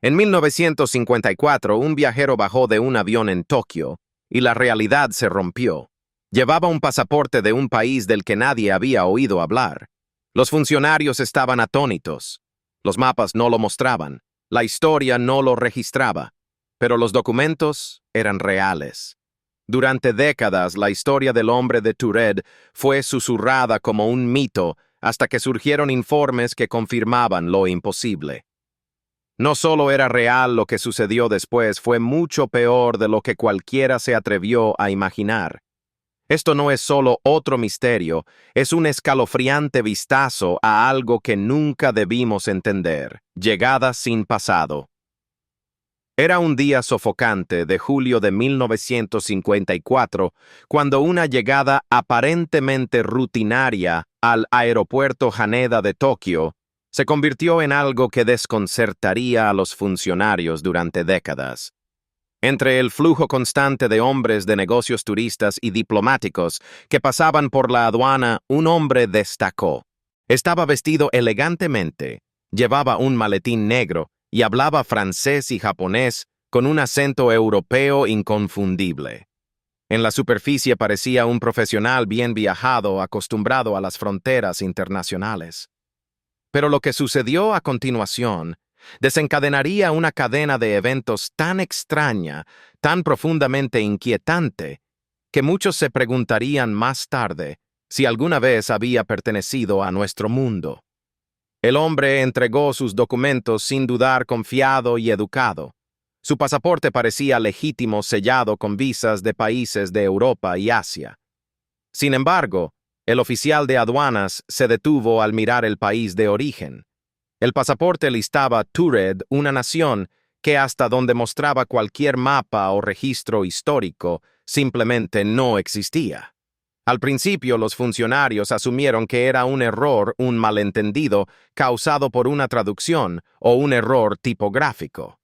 En 1954, un viajero bajó de un avión en Tokio y la realidad se rompió. Llevaba un pasaporte de un país del que nadie había oído hablar. Los funcionarios estaban atónitos. Los mapas no lo mostraban, la historia no lo registraba, pero los documentos eran reales. Durante décadas, la historia del hombre de Tured fue susurrada como un mito hasta que surgieron informes que confirmaban lo imposible. No solo era real, lo que sucedió después fue mucho peor de lo que cualquiera se atrevió a imaginar. Esto no es solo otro misterio, es un escalofriante vistazo a algo que nunca debimos entender: llegada sin pasado. Era un día sofocante de julio de 1954, cuando una llegada aparentemente rutinaria al aeropuerto Haneda de Tokio se convirtió en algo que desconcertaría a los funcionarios durante décadas. Entre el flujo constante de hombres de negocios, turistas y diplomáticos que pasaban por la aduana, un hombre destacó. Estaba vestido elegantemente, llevaba un maletín negro y hablaba francés y japonés con un acento europeo inconfundible. En la superficie parecía un profesional bien viajado, acostumbrado a las fronteras internacionales. Pero lo que sucedió a continuación desencadenaría una cadena de eventos tan extraña, tan profundamente inquietante, que muchos se preguntarían más tarde si alguna vez había pertenecido a nuestro mundo. El hombre entregó sus documentos sin dudar, confiado y educado. Su pasaporte parecía legítimo, sellado con visas de países de Europa y Asia. Sin embargo, el oficial de aduanas se detuvo al mirar el país de origen. El pasaporte listaba Tured, una nación que, hasta donde mostraba cualquier mapa o registro histórico, simplemente no existía. Al principio, los funcionarios asumieron que era un error, un malentendido, causado por una traducción o un error tipográfico.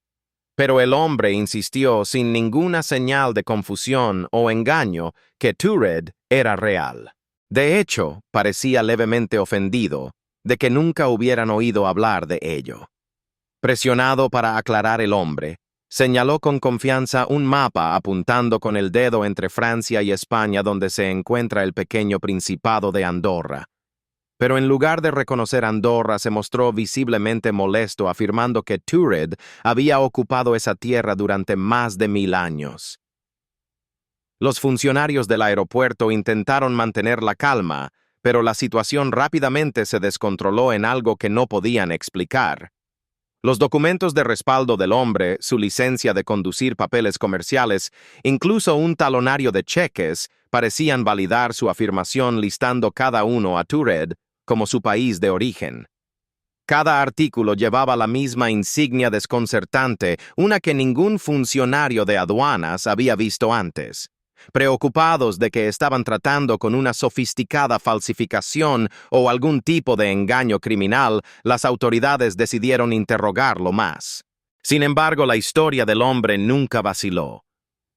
Pero el hombre insistió sin ninguna señal de confusión o engaño que Tured era real. De hecho, parecía levemente ofendido de que nunca hubieran oído hablar de ello. Presionado para aclarar, el hombre señaló con confianza un mapa apuntando con el dedo entre Francia y España, donde se encuentra el pequeño Principado de Andorra. Pero en lugar de reconocer Andorra, se mostró visiblemente molesto, afirmando que Tured había ocupado esa tierra durante más de 1000 años. Los funcionarios del aeropuerto intentaron mantener la calma, pero la situación rápidamente se descontroló en algo que no podían explicar. Los documentos de respaldo del hombre, su licencia de conducir, papeles comerciales, incluso un talonario de cheques, parecían validar su afirmación, listando cada uno a Tured como su país de origen. Cada artículo llevaba la misma insignia desconcertante, una que ningún funcionario de aduanas había visto antes. Preocupados de que estaban tratando con una sofisticada falsificación o algún tipo de engaño criminal, las autoridades decidieron interrogarlo más. Sin embargo, la historia del hombre nunca vaciló.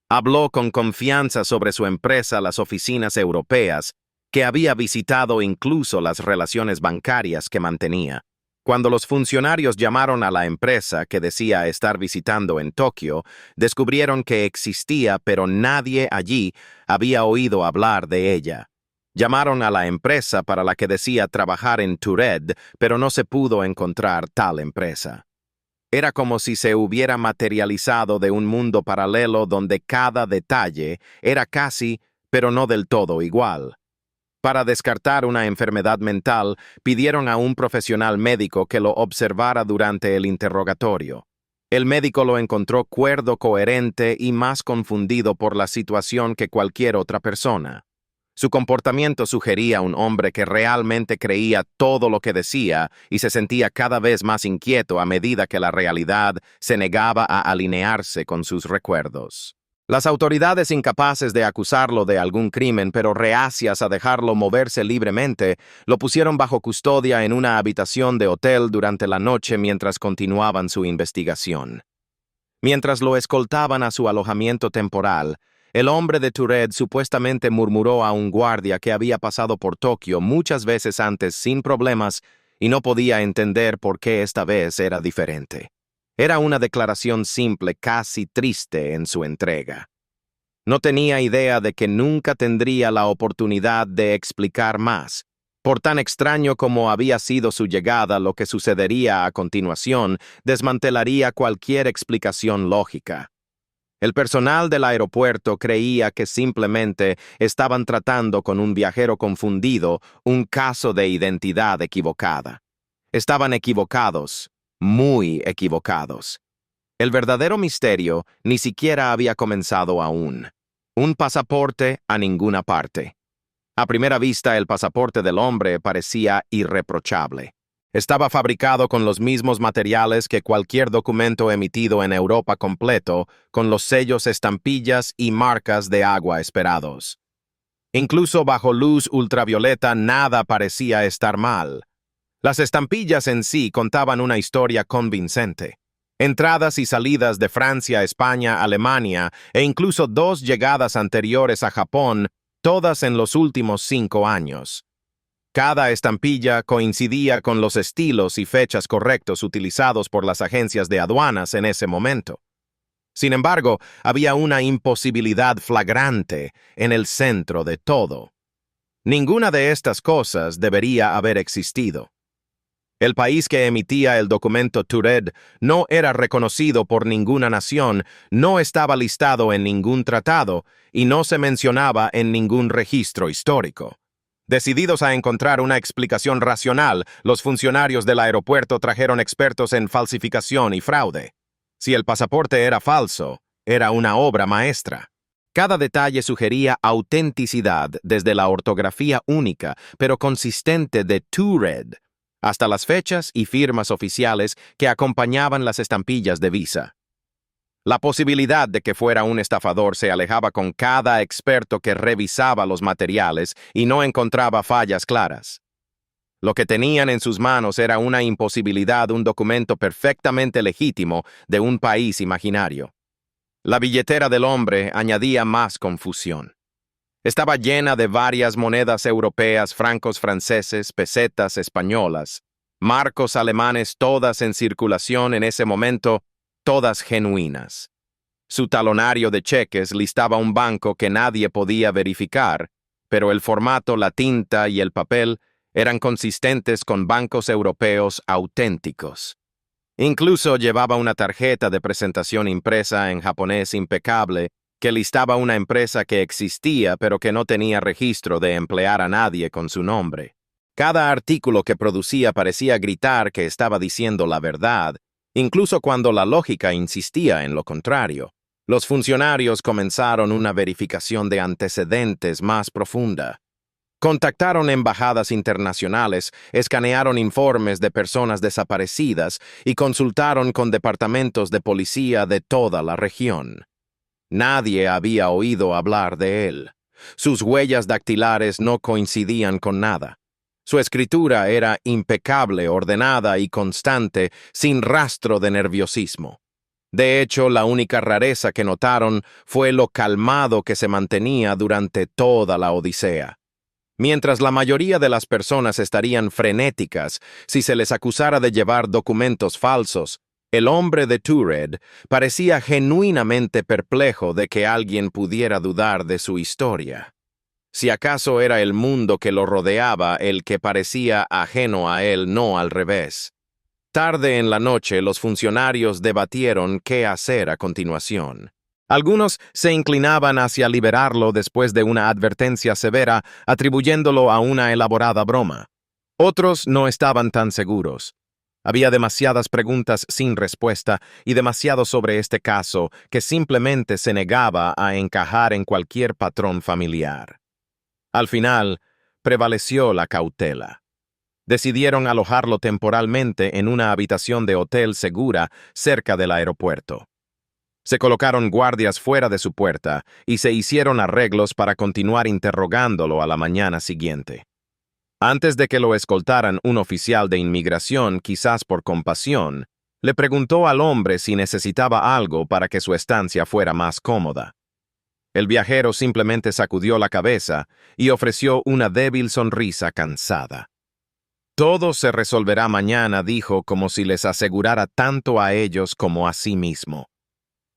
Habló con confianza sobre su empresa, las oficinas europeas, que había visitado, incluso las relaciones bancarias que mantenía. Cuando los funcionarios llamaron a la empresa que decía estar visitando en Tokio, descubrieron que existía, pero nadie allí había oído hablar de ella. Llamaron a la empresa para la que decía trabajar en Tured, pero no se pudo encontrar tal empresa. Era como si se hubiera materializado de un mundo paralelo donde cada detalle era casi, pero no del todo igual. Para descartar una enfermedad mental, pidieron a un profesional médico que lo observara durante el interrogatorio. El médico lo encontró cuerdo, coherente y más confundido por la situación que cualquier otra persona. Su comportamiento sugería un hombre que realmente creía todo lo que decía y se sentía cada vez más inquieto a medida que la realidad se negaba a alinearse con sus recuerdos. Las autoridades, incapaces de acusarlo de algún crimen, pero reacias a dejarlo moverse libremente, lo pusieron bajo custodia en una habitación de hotel durante la noche mientras continuaban su investigación. Mientras lo escoltaban a su alojamiento temporal, el hombre de Tured supuestamente murmuró a un guardia que había pasado por Tokio muchas veces antes sin problemas y no podía entender por qué esta vez era diferente. Era una declaración simple, casi triste en su entrega. No tenía idea de que nunca tendría la oportunidad de explicar más. Por tan extraño como había sido su llegada, lo que sucedería a continuación desmantelaría cualquier explicación lógica. El personal del aeropuerto creía que simplemente estaban tratando con un viajero confundido, un caso de identidad equivocada. Estaban equivocados, muy equivocados. El verdadero misterio ni siquiera había comenzado aún. Un pasaporte a ninguna parte. A primera vista, el pasaporte del hombre parecía irreprochable. Estaba fabricado con los mismos materiales que cualquier documento emitido en Europa completo, con los sellos, estampillas y marcas de agua esperados. Incluso bajo luz ultravioleta nada parecía estar mal. Las estampillas en sí contaban una historia convincente. Entradas y salidas de Francia, España, Alemania e incluso 2 llegadas anteriores a Japón, todas en los últimos 5 años. Cada estampilla coincidía con los estilos y fechas correctos utilizados por las agencias de aduanas en ese momento. Sin embargo, había una imposibilidad flagrante en el centro de todo. Ninguna de estas cosas debería haber existido. El país que emitía el documento Toured no era reconocido por ninguna nación, no estaba listado en ningún tratado y no se mencionaba en ningún registro histórico. Decididos a encontrar una explicación racional, los funcionarios del aeropuerto trajeron expertos en falsificación y fraude. Si el pasaporte era falso, era una obra maestra. Cada detalle sugería autenticidad, desde la ortografía única, pero consistente de Toured, hasta las fechas y firmas oficiales que acompañaban las estampillas de visa. La posibilidad de que fuera un estafador se alejaba con cada experto que revisaba los materiales y no encontraba fallas claras. Lo que tenían en sus manos era una imposibilidad, un documento perfectamente legítimo de un país imaginario. La billetera del hombre añadía más confusión. Estaba llena de varias monedas europeas, francos franceses, pesetas españolas, marcos alemanes, todas en circulación en ese momento, todas genuinas. Su talonario de cheques listaba un banco que nadie podía verificar, pero el formato, la tinta y el papel eran consistentes con bancos europeos auténticos. Incluso llevaba una tarjeta de presentación impresa en japonés impecable que listaba una empresa que existía pero que no tenía registro de emplear a nadie con su nombre. Cada artículo que producía parecía gritar que estaba diciendo la verdad, incluso cuando la lógica insistía en lo contrario. Los funcionarios comenzaron una verificación de antecedentes más profunda. Contactaron embajadas internacionales, escanearon informes de personas desaparecidas y consultaron con departamentos de policía de toda la región. Nadie había oído hablar de él. Sus huellas dactilares no coincidían con nada. Su escritura era impecable, ordenada y constante, sin rastro de nerviosismo. De hecho, la única rareza que notaron fue lo calmado que se mantenía durante toda la odisea. Mientras la mayoría de las personas estarían frenéticas si se les acusara de llevar documentos falsos, el hombre de Toured parecía genuinamente perplejo de que alguien pudiera dudar de su historia. Si acaso era el mundo que lo rodeaba el que parecía ajeno a él, no al revés. Tarde en la noche, los funcionarios debatieron qué hacer a continuación. Algunos se inclinaban hacia liberarlo después de una advertencia severa, atribuyéndolo a una elaborada broma. Otros no estaban tan seguros. Había demasiadas preguntas sin respuesta y demasiado sobre este caso que simplemente se negaba a encajar en cualquier patrón familiar. Al final, prevaleció la cautela. Decidieron alojarlo temporalmente en una habitación de hotel segura cerca del aeropuerto. Se colocaron guardias fuera de su puerta y se hicieron arreglos para continuar interrogándolo a la mañana siguiente. Antes de que lo escoltaran, un oficial de inmigración, quizás por compasión, le preguntó al hombre si necesitaba algo para que su estancia fuera más cómoda. El viajero simplemente sacudió la cabeza y ofreció una débil sonrisa cansada. Todo se resolverá mañana, dijo, como si les asegurara tanto a ellos como a sí mismo.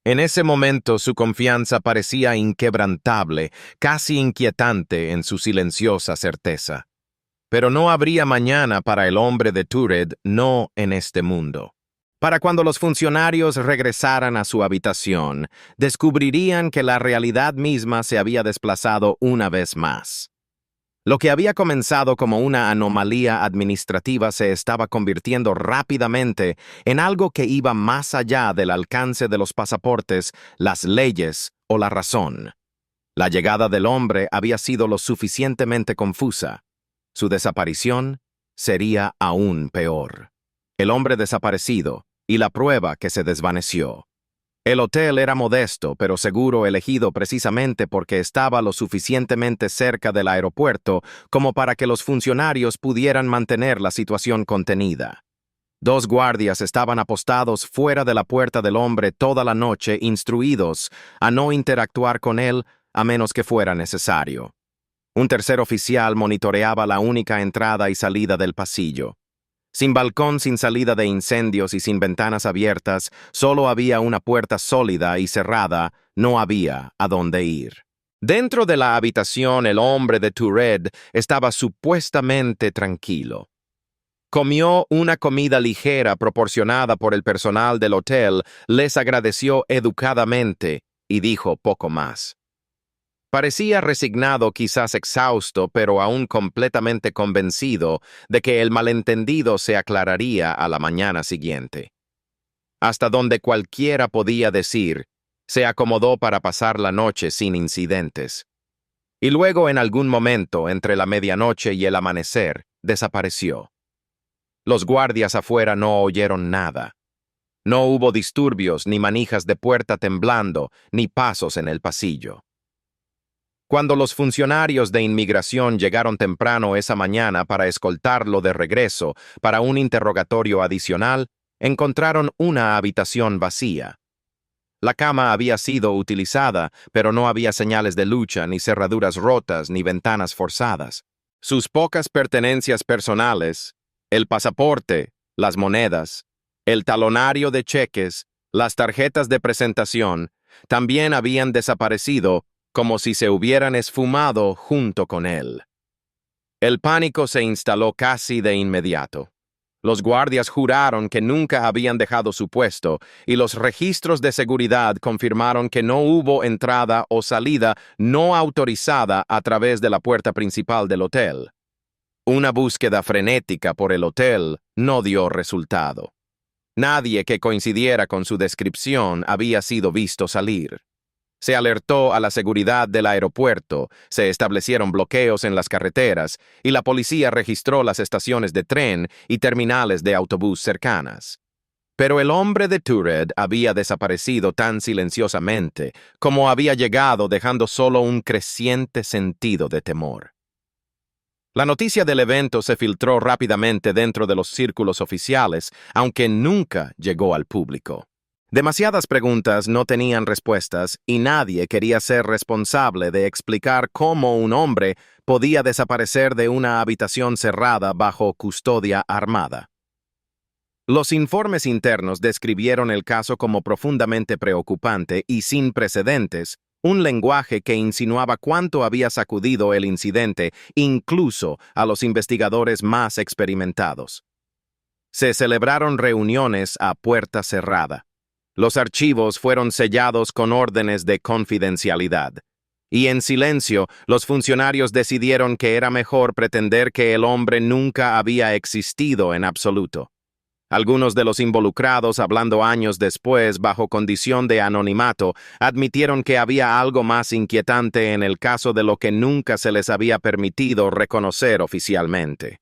En ese momento su confianza parecía inquebrantable, casi inquietante en su silenciosa certeza. Pero no habría mañana para el hombre de Tured, no en este mundo. Para cuando los funcionarios regresaran a su habitación, descubrirían que la realidad misma se había desplazado una vez más. Lo que había comenzado como una anomalía administrativa se estaba convirtiendo rápidamente en algo que iba más allá del alcance de los pasaportes, las leyes o la razón. La llegada del hombre había sido lo suficientemente confusa. Su desaparición sería aún peor. El hombre desaparecido y la prueba que se desvaneció. El hotel era modesto, pero seguro, elegido precisamente porque estaba lo suficientemente cerca del aeropuerto como para que los funcionarios pudieran mantener la situación contenida. 2 guardias estaban apostados fuera de la puerta del hombre toda la noche, instruidos a no interactuar con él a menos que fuera necesario. Un tercer oficial monitoreaba la única entrada y salida del pasillo. Sin balcón, sin salida de incendios y sin ventanas abiertas, solo había una puerta sólida y cerrada, no había a dónde ir. Dentro de la habitación, el hombre de Tured estaba supuestamente tranquilo. Comió una comida ligera proporcionada por el personal del hotel, les agradeció educadamente y dijo poco más. Parecía resignado, quizás exhausto, pero aún completamente convencido de que el malentendido se aclararía a la mañana siguiente. Hasta donde cualquiera podía decir, se acomodó para pasar la noche sin incidentes. Y luego, en algún momento, entre la medianoche y el amanecer, desapareció. Los guardias afuera no oyeron nada. No hubo disturbios, ni manijas de puerta temblando, ni pasos en el pasillo. Cuando los funcionarios de inmigración llegaron temprano esa mañana para escoltarlo de regreso para un interrogatorio adicional, encontraron una habitación vacía. La cama había sido utilizada, pero no había señales de lucha, ni cerraduras rotas, ni ventanas forzadas. Sus pocas pertenencias personales, el pasaporte, las monedas, el talonario de cheques, las tarjetas de presentación, también habían desaparecido como si se hubieran esfumado junto con él. El pánico se instaló casi de inmediato. Los guardias juraron que nunca habían dejado su puesto y los registros de seguridad confirmaron que no hubo entrada o salida no autorizada a través de la puerta principal del hotel. Una búsqueda frenética por el hotel no dio resultado. Nadie que coincidiera con su descripción había sido visto salir. Se alertó a la seguridad del aeropuerto, se establecieron bloqueos en las carreteras y la policía registró las estaciones de tren y terminales de autobús cercanas. Pero el hombre de Tured había desaparecido tan silenciosamente como había llegado, dejando solo un creciente sentido de temor. La noticia del evento se filtró rápidamente dentro de los círculos oficiales, aunque nunca llegó al público. Demasiadas preguntas no tenían respuestas y nadie quería ser responsable de explicar cómo un hombre podía desaparecer de una habitación cerrada bajo custodia armada. Los informes internos describieron el caso como profundamente preocupante y sin precedentes, un lenguaje que insinuaba cuánto había sacudido el incidente, incluso a los investigadores más experimentados. Se celebraron reuniones a puerta cerrada. Los archivos fueron sellados con órdenes de confidencialidad. Y en silencio, los funcionarios decidieron que era mejor pretender que el hombre nunca había existido en absoluto. Algunos de los involucrados, hablando años después bajo condición de anonimato, admitieron que había algo más inquietante en el caso de lo que nunca se les había permitido reconocer oficialmente.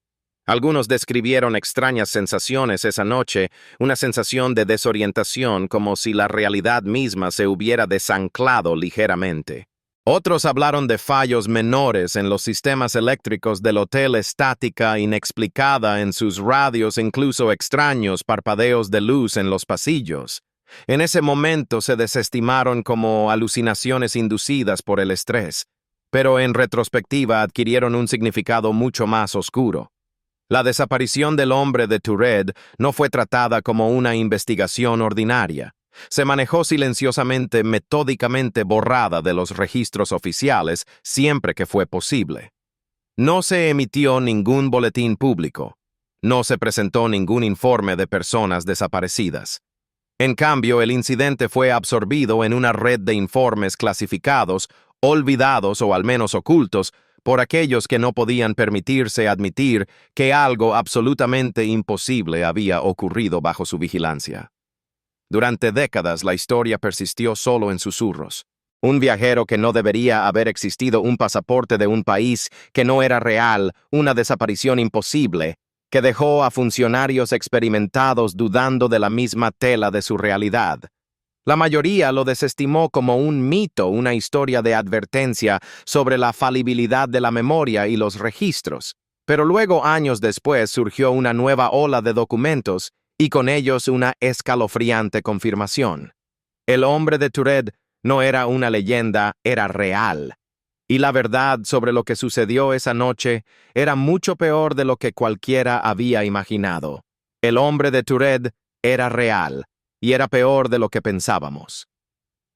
Algunos describieron extrañas sensaciones esa noche, una sensación de desorientación como si la realidad misma se hubiera desanclado ligeramente. Otros hablaron de fallos menores en los sistemas eléctricos del hotel, estática inexplicada en sus radios, incluso extraños parpadeos de luz en los pasillos. En ese momento se desestimaron como alucinaciones inducidas por el estrés, pero en retrospectiva adquirieron un significado mucho más oscuro. La desaparición del hombre de Tured no fue tratada como una investigación ordinaria. Se manejó silenciosamente, metódicamente borrada de los registros oficiales siempre que fue posible. No se emitió ningún boletín público. No se presentó ningún informe de personas desaparecidas. En cambio, el incidente fue absorbido en una red de informes clasificados, olvidados o al menos ocultos, por aquellos que no podían permitirse admitir que algo absolutamente imposible había ocurrido bajo su vigilancia. Durante décadas la historia persistió solo en susurros. Un viajero que no debería haber existido, un pasaporte de un país que no era real, una desaparición imposible, que dejó a funcionarios experimentados dudando de la misma tela de su realidad. La mayoría lo desestimó como un mito, una historia de advertencia sobre la falibilidad de la memoria y los registros. Pero luego, años después, surgió una nueva ola de documentos y con ellos una escalofriante confirmación. El hombre de Tured no era una leyenda, era real. Y la verdad sobre lo que sucedió esa noche era mucho peor de lo que cualquiera había imaginado. El hombre de Tured era real, y era peor de lo que pensábamos.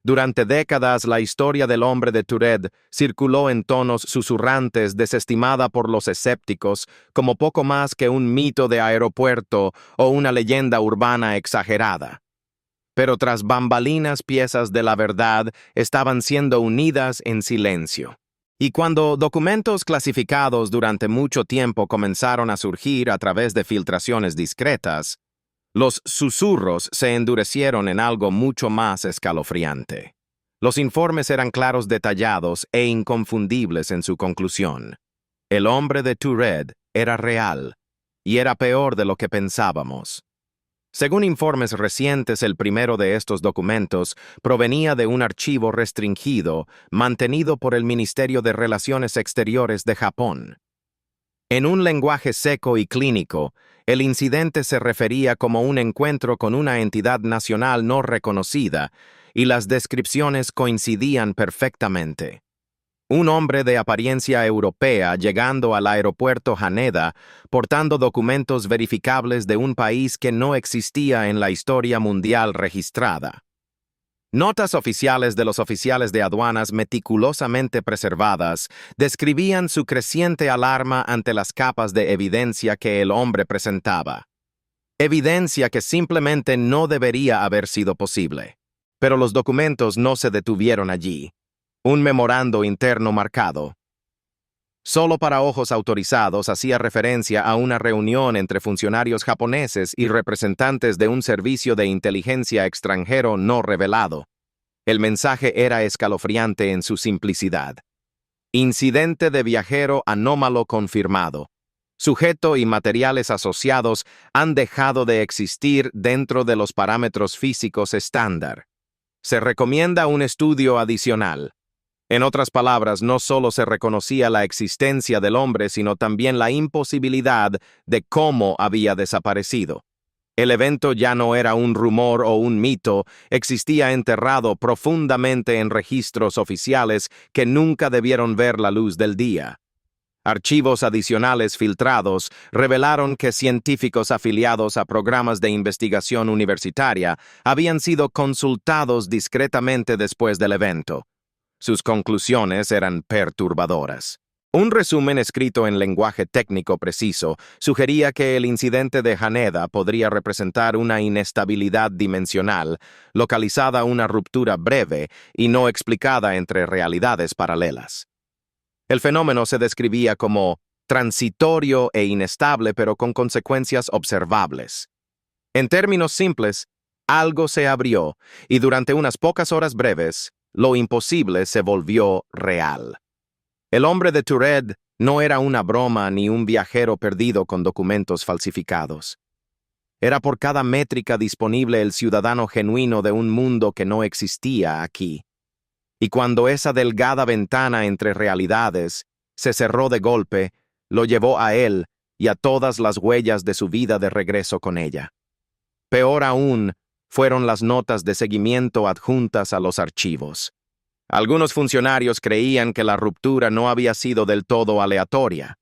Durante décadas la historia del hombre de Tured circuló en tonos susurrantes, desestimada por los escépticos como poco más que un mito de aeropuerto o una leyenda urbana exagerada. Pero tras bambalinas piezas de la verdad estaban siendo unidas en silencio. Y cuando documentos clasificados durante mucho tiempo comenzaron a surgir a través de filtraciones discretas, los susurros se endurecieron en algo mucho más escalofriante. Los informes eran claros, detallados e inconfundibles en su conclusión. El hombre de Tured era real, y era peor de lo que pensábamos. Según informes recientes, el primero de estos documentos provenía de un archivo restringido mantenido por el Ministerio de Relaciones Exteriores de Japón. En un lenguaje seco y clínico, el incidente se refería como un encuentro con una entidad nacional no reconocida, y las descripciones coincidían perfectamente. Un hombre de apariencia europea llegando al aeropuerto Haneda portando documentos verificables de un país que no existía en la historia mundial registrada. Notas oficiales de los oficiales de aduanas meticulosamente preservadas describían su creciente alarma ante las capas de evidencia que el hombre presentaba. Evidencia que simplemente no debería haber sido posible. Pero los documentos no se detuvieron allí. Un memorando interno marcado, solo para ojos autorizados, hacía referencia a una reunión entre funcionarios japoneses y representantes de un servicio de inteligencia extranjero no revelado. El mensaje era escalofriante en su simplicidad. Incidente de viajero anómalo confirmado. Sujeto y materiales asociados han dejado de existir dentro de los parámetros físicos estándar. Se recomienda un estudio adicional. En otras palabras, no solo se reconocía la existencia del hombre, sino también la imposibilidad de cómo había desaparecido. El evento ya no era un rumor o un mito, existía enterrado profundamente en registros oficiales que nunca debieron ver la luz del día. Archivos adicionales filtrados revelaron que científicos afiliados a programas de investigación universitaria habían sido consultados discretamente después del evento. Sus conclusiones eran perturbadoras. Un resumen escrito en lenguaje técnico preciso sugería que el incidente de Haneda podría representar una inestabilidad dimensional, localizada una ruptura breve y no explicada entre realidades paralelas. El fenómeno se describía como transitorio e inestable, pero con consecuencias observables. En términos simples, algo se abrió y durante unas pocas horas breves, lo imposible se volvió real. El hombre de Tured no era una broma ni un viajero perdido con documentos falsificados. Era por cada métrica disponible el ciudadano genuino de un mundo que no existía aquí. Y cuando esa delgada ventana entre realidades se cerró de golpe, lo llevó a él y a todas las huellas de su vida de regreso con ella. Peor aún, fueron las notas de seguimiento adjuntas a los archivos. Algunos funcionarios creían que la ruptura no había sido del todo aleatoria.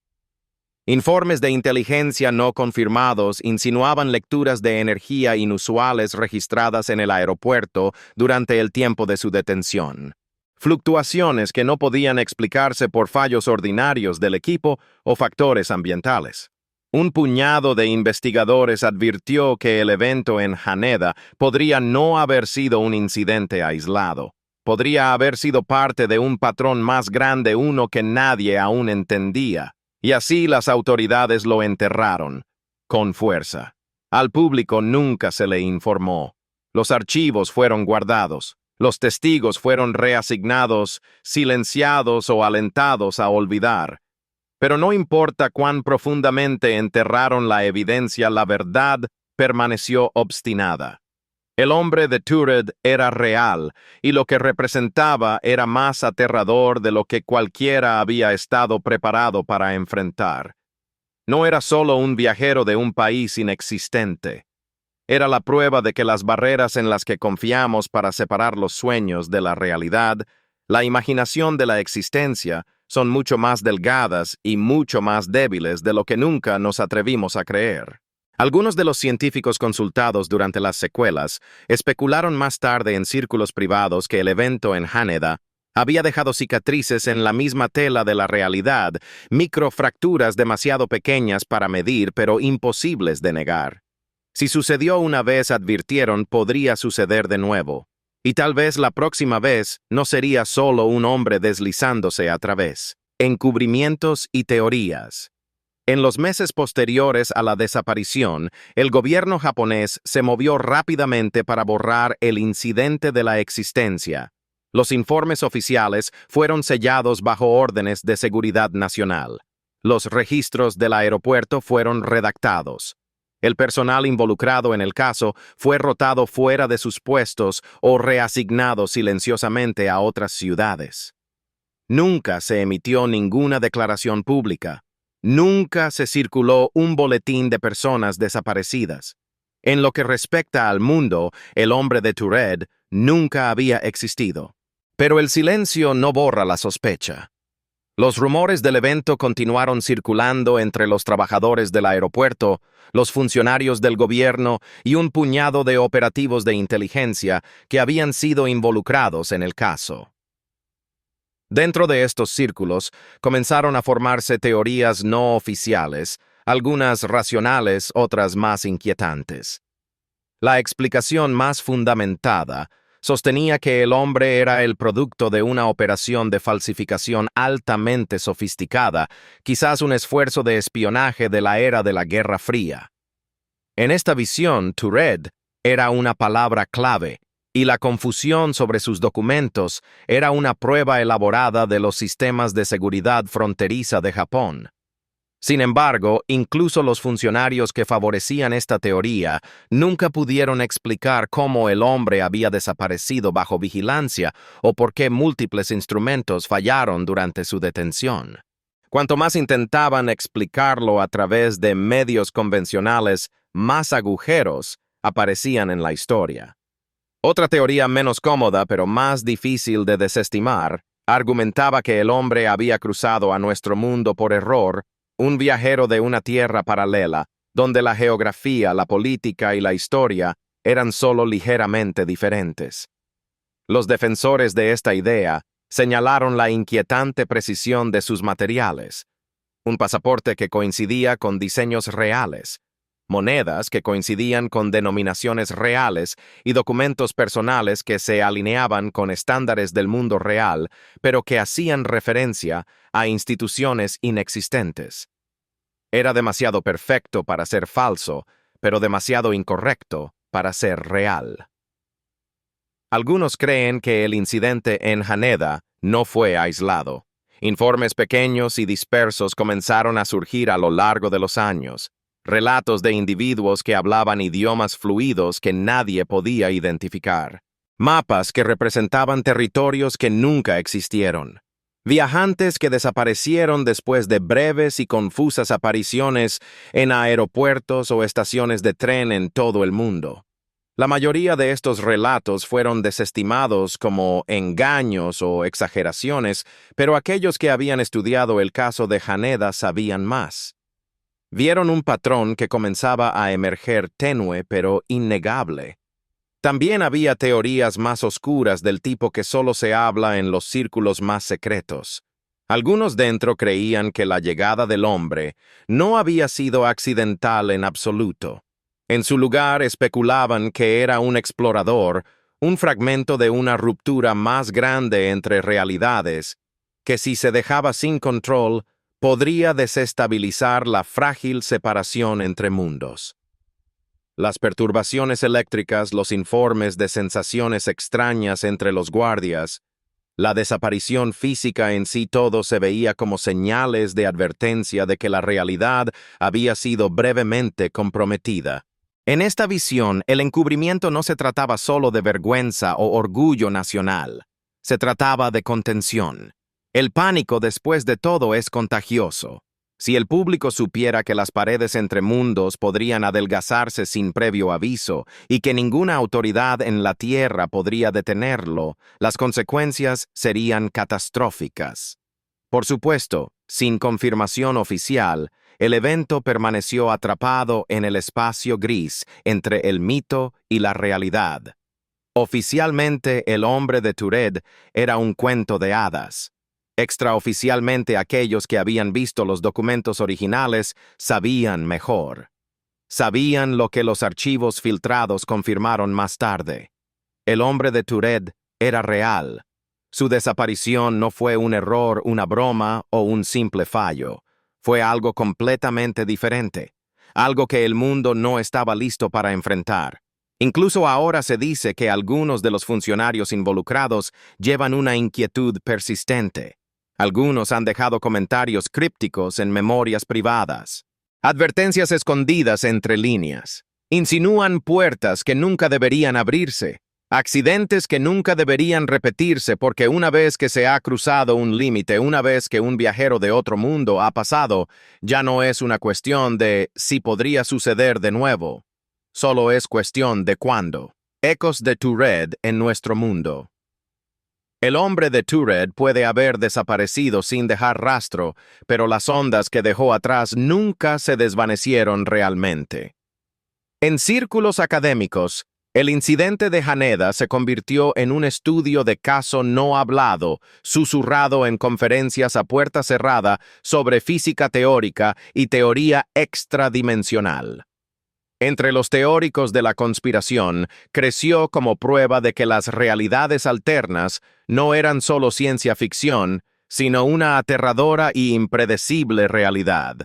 Informes de inteligencia no confirmados insinuaban lecturas de energía inusuales registradas en el aeropuerto durante el tiempo de su detención. Fluctuaciones que no podían explicarse por fallos ordinarios del equipo o factores ambientales. Un puñado de investigadores advirtió que el evento en Haneda podría no haber sido un incidente aislado. Podría haber sido parte de un patrón más grande, uno que nadie aún entendía. Y así las autoridades lo enterraron, con fuerza. Al público nunca se le informó. Los archivos fueron guardados. Los testigos fueron reasignados, silenciados o alentados a olvidar. Pero no importa cuán profundamente enterraron la evidencia, la verdad permaneció obstinada. El hombre de Tured era real, y lo que representaba era más aterrador de lo que cualquiera había estado preparado para enfrentar. No era solo un viajero de un país inexistente. Era la prueba de que las barreras en las que confiamos para separar los sueños de la realidad, la imaginación de la existencia, son mucho más delgadas y mucho más débiles de lo que nunca nos atrevimos a creer. Algunos de los científicos consultados durante las secuelas especularon más tarde en círculos privados que el evento en Haneda había dejado cicatrices en la misma tela de la realidad, microfracturas demasiado pequeñas para medir pero imposibles de negar. Si sucedió una vez, advirtieron, podría suceder de nuevo. Y tal vez la próxima vez no sería solo un hombre deslizándose a través. Encubrimientos y teorías. En los meses posteriores a la desaparición, el gobierno japonés se movió rápidamente para borrar el incidente de la existencia. Los informes oficiales fueron sellados bajo órdenes de seguridad nacional. Los registros del aeropuerto fueron redactados. El personal involucrado en el caso fue rotado fuera de sus puestos o reasignado silenciosamente a otras ciudades. Nunca se emitió ninguna declaración pública. Nunca se circuló un boletín de personas desaparecidas. En lo que respecta al mundo, el hombre de Tured nunca había existido. Pero el silencio no borra la sospecha. Los rumores del evento continuaron circulando entre los trabajadores del aeropuerto, los funcionarios del gobierno y un puñado de operativos de inteligencia que habían sido involucrados en el caso. Dentro de estos círculos comenzaron a formarse teorías no oficiales, algunas racionales, otras más inquietantes. La explicación más fundamentada sostenía que el hombre era el producto de una operación de falsificación altamente sofisticada, quizás un esfuerzo de espionaje de la era de la Guerra Fría. En esta visión, Tured era una palabra clave, y la confusión sobre sus documentos era una prueba elaborada de los sistemas de seguridad fronteriza de Japón. Sin embargo, incluso los funcionarios que favorecían esta teoría nunca pudieron explicar cómo el hombre había desaparecido bajo vigilancia o por qué múltiples instrumentos fallaron durante su detención. Cuanto más intentaban explicarlo a través de medios convencionales, más agujeros aparecían en la historia. Otra teoría menos cómoda, pero más difícil de desestimar, argumentaba que el hombre había cruzado a nuestro mundo por error, un viajero de una tierra paralela, donde la geografía, la política y la historia eran solo ligeramente diferentes. Los defensores de esta idea señalaron la inquietante precisión de sus materiales, un pasaporte que coincidía con diseños reales, monedas que coincidían con denominaciones reales y documentos personales que se alineaban con estándares del mundo real, pero que hacían referencia a instituciones inexistentes. Era demasiado perfecto para ser falso, pero demasiado incorrecto para ser real. Algunos creen que el incidente en Haneda no fue aislado. Informes pequeños y dispersos comenzaron a surgir a lo largo de los años. Relatos de individuos que hablaban idiomas fluidos que nadie podía identificar. Mapas que representaban territorios que nunca existieron. Viajantes que desaparecieron después de breves y confusas apariciones en aeropuertos o estaciones de tren en todo el mundo. La mayoría de estos relatos fueron desestimados como engaños o exageraciones, pero aquellos que habían estudiado el caso de Haneda sabían más. Vieron un patrón que comenzaba a emerger tenue pero innegable. También había teorías más oscuras del tipo que solo se habla en los círculos más secretos. Algunos dentro creían que la llegada del hombre no había sido accidental en absoluto. En su lugar especulaban que era un explorador, un fragmento de una ruptura más grande entre realidades, que si se dejaba sin control, podría desestabilizar la frágil separación entre mundos. Las perturbaciones eléctricas, los informes de sensaciones extrañas entre los guardias, la desaparición física en sí todo se veía como señales de advertencia de que la realidad había sido brevemente comprometida. En esta visión, el encubrimiento no se trataba solo de vergüenza o orgullo nacional. Se trataba de contención. El pánico, después de todo, es contagioso. Si el público supiera que las paredes entre mundos podrían adelgazarse sin previo aviso y que ninguna autoridad en la Tierra podría detenerlo, las consecuencias serían catastróficas. Por supuesto, sin confirmación oficial, el evento permaneció atrapado en el espacio gris entre el mito y la realidad. Oficialmente, el hombre de Tured era un cuento de hadas. Extraoficialmente, aquellos que habían visto los documentos originales sabían mejor. Sabían lo que los archivos filtrados confirmaron más tarde. El hombre de Tured era real. Su desaparición no fue un error, una broma o un simple fallo. Fue algo completamente diferente, algo que el mundo no estaba listo para enfrentar. Incluso ahora se dice que algunos de los funcionarios involucrados llevan una inquietud persistente. Algunos han dejado comentarios crípticos en memorias privadas. Advertencias escondidas entre líneas. Insinúan puertas que nunca deberían abrirse. Accidentes que nunca deberían repetirse porque una vez que se ha cruzado un límite, una vez que un viajero de otro mundo ha pasado, ya no es una cuestión de si podría suceder de nuevo. Solo es cuestión de cuándo. Ecos de Tured en nuestro mundo. El hombre de Tured puede haber desaparecido sin dejar rastro, pero las ondas que dejó atrás nunca se desvanecieron realmente. En círculos académicos, el incidente de Haneda se convirtió en un estudio de caso no hablado, susurrado en conferencias a puerta cerrada sobre física teórica y teoría extradimensional. Entre los teóricos de la conspiración, creció como prueba de que las realidades alternas no eran solo ciencia ficción, sino una aterradora y impredecible realidad.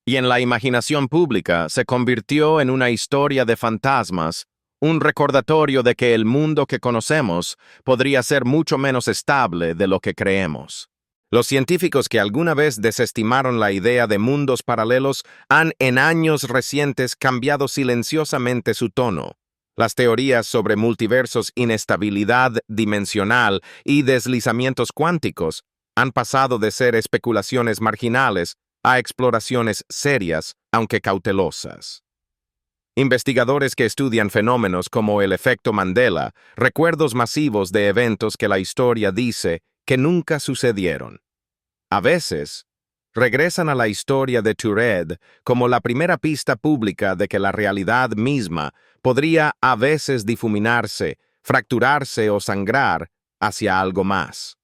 Y en la imaginación pública se convirtió en una historia de fantasmas, un recordatorio de que el mundo que conocemos podría ser mucho menos estable de lo que creemos. Los científicos que alguna vez desestimaron la idea de mundos paralelos han en años recientes cambiado silenciosamente su tono. Las teorías sobre multiversos, inestabilidad dimensional y deslizamientos cuánticos han pasado de ser especulaciones marginales a exploraciones serias, aunque cautelosas. Investigadores que estudian fenómenos como el efecto Mandela, recuerdos masivos de eventos que la historia dice que nunca sucedieron. A veces, regresan a la historia de Tured como la primera pista pública de que la realidad misma podría a veces difuminarse, fracturarse o sangrar hacia algo más.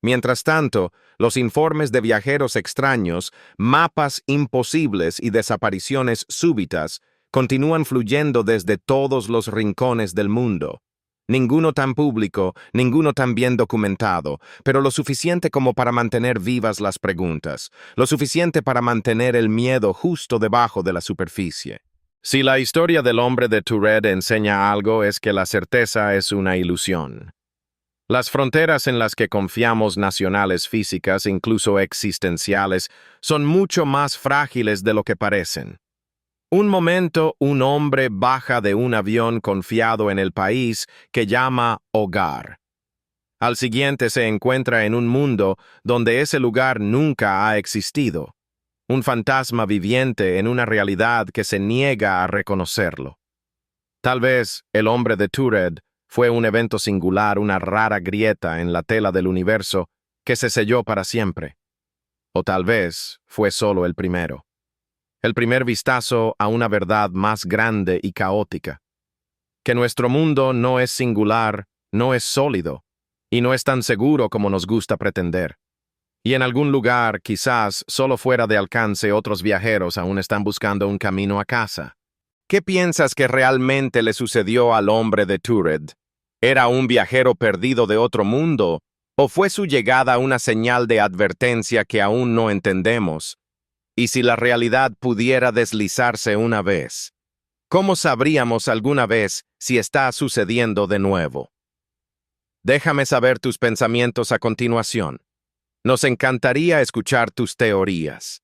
Mientras tanto, los informes de viajeros extraños, mapas imposibles y desapariciones súbitas continúan fluyendo desde todos los rincones del mundo. Ninguno tan público, ninguno tan bien documentado, pero lo suficiente como para mantener vivas las preguntas, lo suficiente para mantener el miedo justo debajo de la superficie. Si la historia del hombre de Tured enseña algo, es que la certeza es una ilusión. Las fronteras en las que confiamos nacionales físicas, incluso existenciales, son mucho más frágiles de lo que parecen. Un momento, un hombre baja de un avión confiado en el país que llama hogar. Al siguiente se encuentra en un mundo donde ese lugar nunca ha existido. Un fantasma viviente en una realidad que se niega a reconocerlo. Tal vez el hombre de Tured fue un evento singular, una rara grieta en la tela del universo que se selló para siempre. O tal vez fue solo el primero. el primer vistazo a una verdad más grande y caótica, que nuestro mundo no es singular, no es sólido, y no es tan seguro como nos gusta pretender. Y en algún lugar, quizás solo fuera de alcance, otros viajeros aún están buscando un camino a casa. ¿Qué piensas que realmente le sucedió al hombre de Tured? ¿Era un viajero perdido de otro mundo? ¿O fue su llegada una señal de advertencia que aún no entendemos? Y si la realidad pudiera deslizarse una vez, ¿cómo sabríamos alguna vez si está sucediendo de nuevo? Déjame saber tus pensamientos a continuación. Nos encantaría escuchar tus teorías.